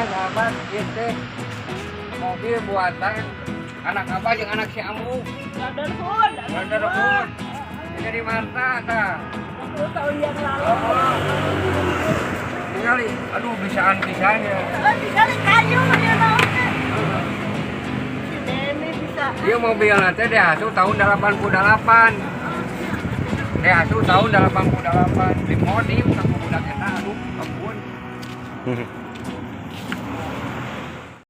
sahabat, itu mobil buatan anak apa jeung anak si Amru. Brotherhood. Ini dari Marta tah. 10 tahun yang lalu. Tinggali, aduh bisaan pisahnya. Tinggal kayu aja naonnya. Si Neni bisa. Dia mobil nanti deh asuh tahun 88. Deh asuh tahun 88. Di modi bukan budak eta aduh ampun.